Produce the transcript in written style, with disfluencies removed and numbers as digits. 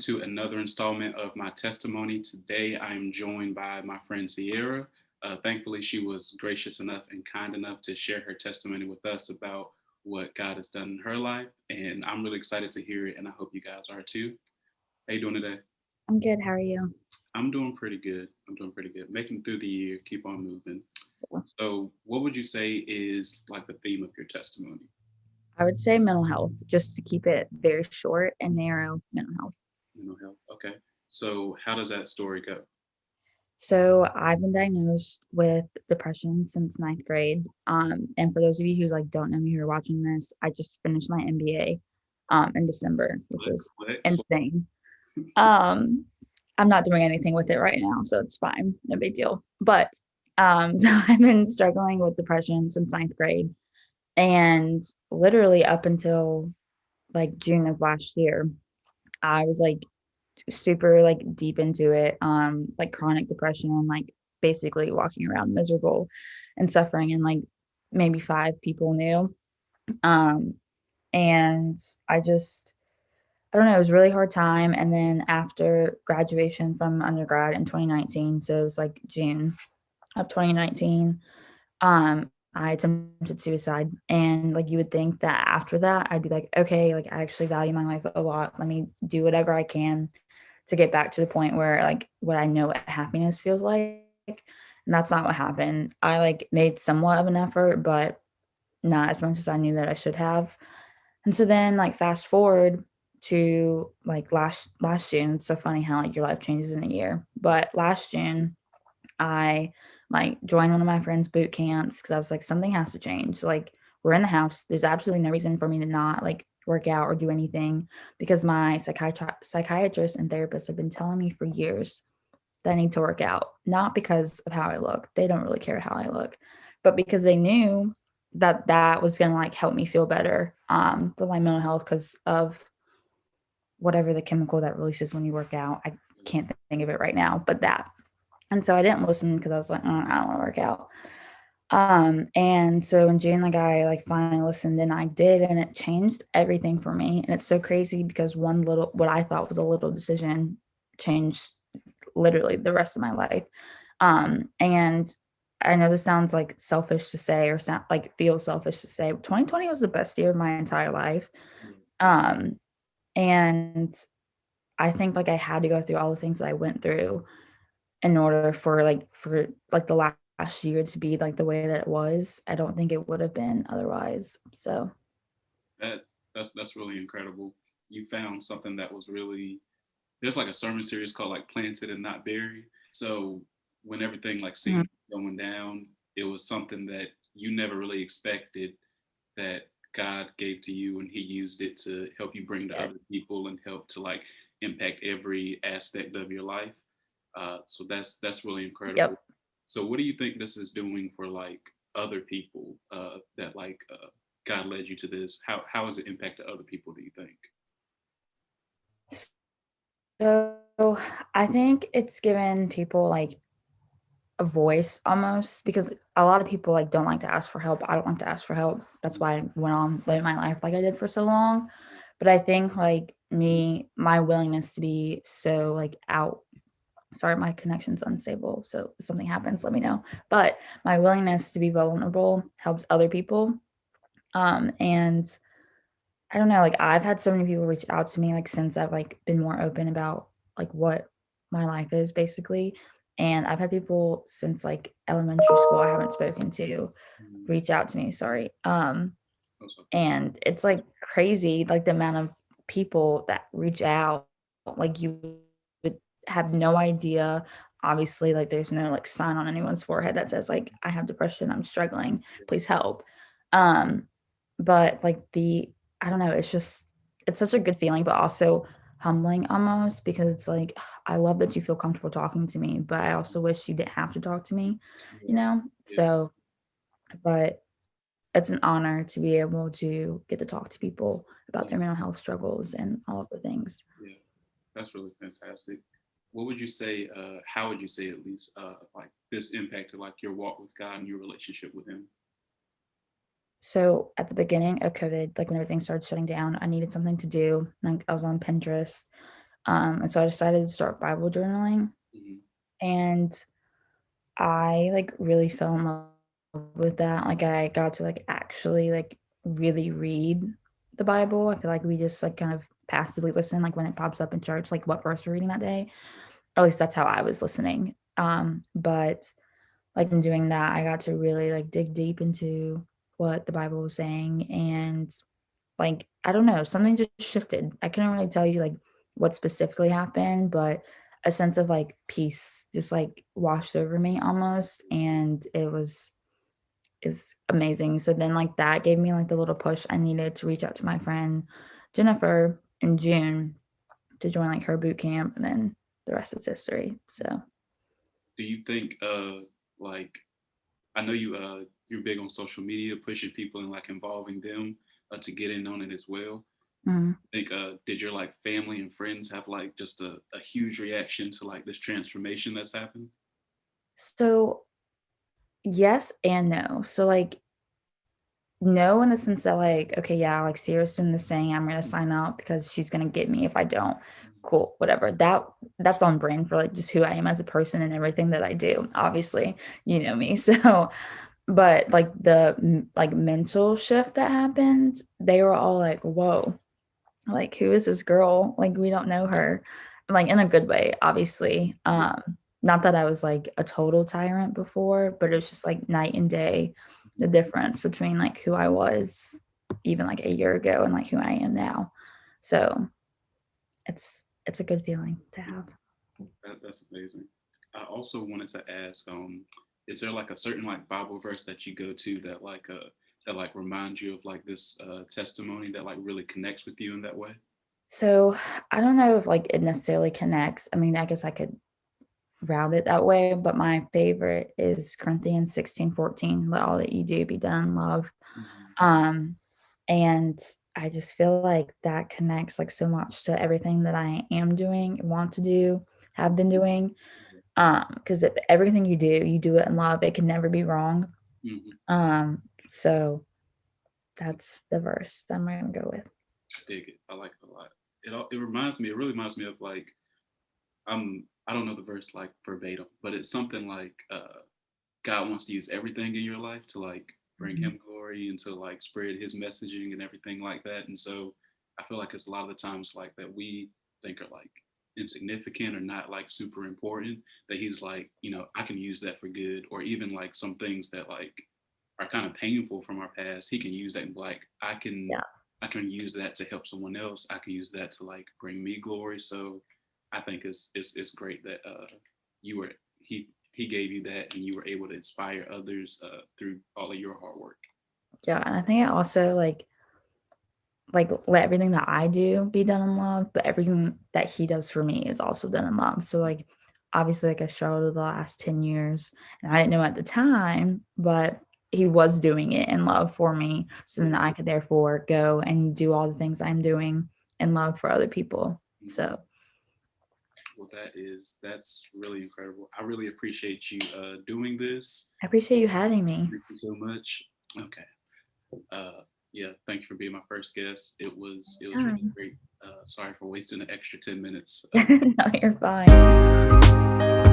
to another installment of my testimony. Today, I am joined by my friend Cierra. Thankfully, she was gracious enough and kind enough to share her testimony with us about what God has done in her life. And I'm really excited to hear it, and I hope you guys are too. How you doing today? I'm good. How are you? I'm doing pretty good. I'm doing pretty good. Making it through the year, keep on moving. So, what would you say is like the theme of your testimony? I would say mental health, just to keep it very short and narrow. Mental health. Mental health. Okay. So, how does that story go? So I've been diagnosed with depression since ninth grade. And for those of you who don't know me who are watching this, I just finished my MBA in December, which is Flex. insane. Um, I'm not doing anything with it right now, so it's fine, no big deal. But so I've been struggling with depression since ninth grade, and literally up until June of last year, I was super deep into it, chronic depression, basically walking around miserable and suffering, and maybe five people knew. Um, and I just I don't know, it was a really hard time. And then after graduation from undergrad in 2019, so it was June of 2019, I attempted suicide. And you would think that after that, I'd be like, okay, I actually value my life a lot. Let me do whatever I can to get back to the point where what I know what happiness feels like. And that's not what happened. I made somewhat of an effort, but not as much as I knew that I should have. And so then fast forward to last June. It's so funny how your life changes in a year. But last June, I joined one of my friends' boot camps because I was like, something has to change. We're in the house. There's absolutely no reason for me to not work out or do anything, because my psychiatrist and therapist have been telling me for years that I need to work out, not because of how I look. They don't really care how I look, but because they knew that that was going to help me feel better with my mental health because of whatever the chemical that releases when you work out. I can't think of it right now, but that. And so I didn't listen because I was like, I don't want to work out. And so in June, I finally listened and I did, and it changed everything for me. And it's so crazy because one little, what I thought was a little decision changed literally the rest of my life. And I know this sounds selfish to say, or sound feel selfish to say, 2020 was the best year of my entire life. Um, and I think I had to go through all the things that I went through in order for the last year to be the way that it was. I don't think it would have been otherwise. So That that's really incredible. You found something that was really there's like a sermon series called like Planted and Not Buried. So when everything like mhm, seemed going down, it was something that you never really expected that God gave to you, and He used it to help you bring to yeah, other people and help to like impact every aspect of your life. So that's really incredible. yep. So what do you think this is doing for like other people that like God led you to this? How has it impacted other people? Do you think? So I think it's given people a voice almost, because a lot of people don't like to ask for help. I don't like to ask for help. That's why I went on living my life like I did for so long. But I think my willingness to be so out. Sorry, my connection's unstable. So if something happens, let me know. But my willingness to be vulnerable helps other people. And I don't know, I've had so many people reach out to me since I've been more open about what my life is basically. And I've had people since elementary school I haven't spoken to Mhm. reach out to me, sorry. Also, And it's crazy, the amount of people that reach out. You would have no idea. Obviously, there's no sign on anyone's forehead that says I have depression, I'm struggling, please help. Um, but I don't know, it's such a good feeling, but also humbling almost, because it's I love that you feel comfortable talking to me, but I also wish you didn't have to talk to me, you yeah, know? yeah, So, but it's an honor to be able to get to talk to people about their yeah, mental health struggles and all of the things. yeah. That's really fantastic. What would you say? How would you say at least like this impacted like your walk with God and your relationship with Him? So at the beginning of COVID, when everything started shutting down, I needed something to do. I was on Pinterest, And so I decided to start Bible journaling, Mhm. and I, like, really fell in love with that. Like, I got to, like, actually, like, really read the Bible. I feel like we just, like, kind of passively listen, like, when it pops up in church, like, what verse we're reading that day. Or at least that's how I was listening. But, like, in doing that, I got to really, like, dig deep into what the Bible was saying, and, like, I don't know, something just shifted. I couldn't really tell you, like, what specifically happened, but a sense of, like, peace just, like, washed over me almost, and it was amazing. So then, like, that gave me, like, the little push I needed to reach out to my friend Jennifer in June to join, like, her boot camp, and then the rest is history. So, Do you think, like, I know you're big on social media, pushing people and like involving them to get in on it as well. mhm. Think did your like family and friends have like just a huge reaction to like this transformation that's happened? So, yes and no. So, like, no, in the sense that, like, okay, yeah, like, Sierra's doing this thing, I'm gonna sign up because she's gonna get me if I don't. Cool, whatever. That's on brand for, like, just who I am as a person and everything that I do, obviously, you know me. So, but, like, like, mental shift that happened, they were all like, "Whoa, like, who is this girl? Like, we don't know her." Like, in a good way, obviously. Yeah. Not that I was, like, a total tyrant before, but it's just, like, night and day, the difference between, like, who I was even, like, a year ago and, like, who I am now. So, it's a good feeling to have. That's amazing. I also wanted to ask, is there like a certain like Bible verse that you go to that like reminds you of like this testimony that like really connects with you in that way? So, I don't know if, like, it necessarily connects. I mean, I guess I could route it that way, but my favorite is Corinthians 16:14, "Let all that you do be done in love." Mhm. Um, and I just feel like that connects, like, so much to everything that I am doing, want to do, have been doing. Because if everything you do it in love, it can never be wrong. Mhm. So that's the verse that I'm gonna go with. Dig it. I like it a lot. It reminds me. It really reminds me of like I don't know the verse like verbatim, but it's something like God wants to use everything in your life to like bring Mhm. him glory and to like spread his messaging and everything like that. And so I feel like it's a lot of the times like that we think are like insignificant or not like super important that he's like, I can use that for good, or even like some things that like are kind of painful from our past. He can use that and be like, Yeah. I can use that to help someone else. I can use that to like bring me glory. So I think it's great that you were he gave you that and you were able to inspire others through all of your hard work. Yeah, and I think it also, like, let everything that I do be done in love, but everything that he does for me is also done in love. So, like, obviously, like, I struggled the last 10 years, and I didn't know at the time, but he was doing it in love for me, so then I could therefore go and do all the things I'm doing in love for other people. Mhm. So, Well, that's really incredible. I really appreciate you doing this. I appreciate you having me. Thank you so much. Okay. Yeah, thank you for being my first guest. It was really Yeah. great. Sorry for wasting an extra 10 minutes. No, you're fine.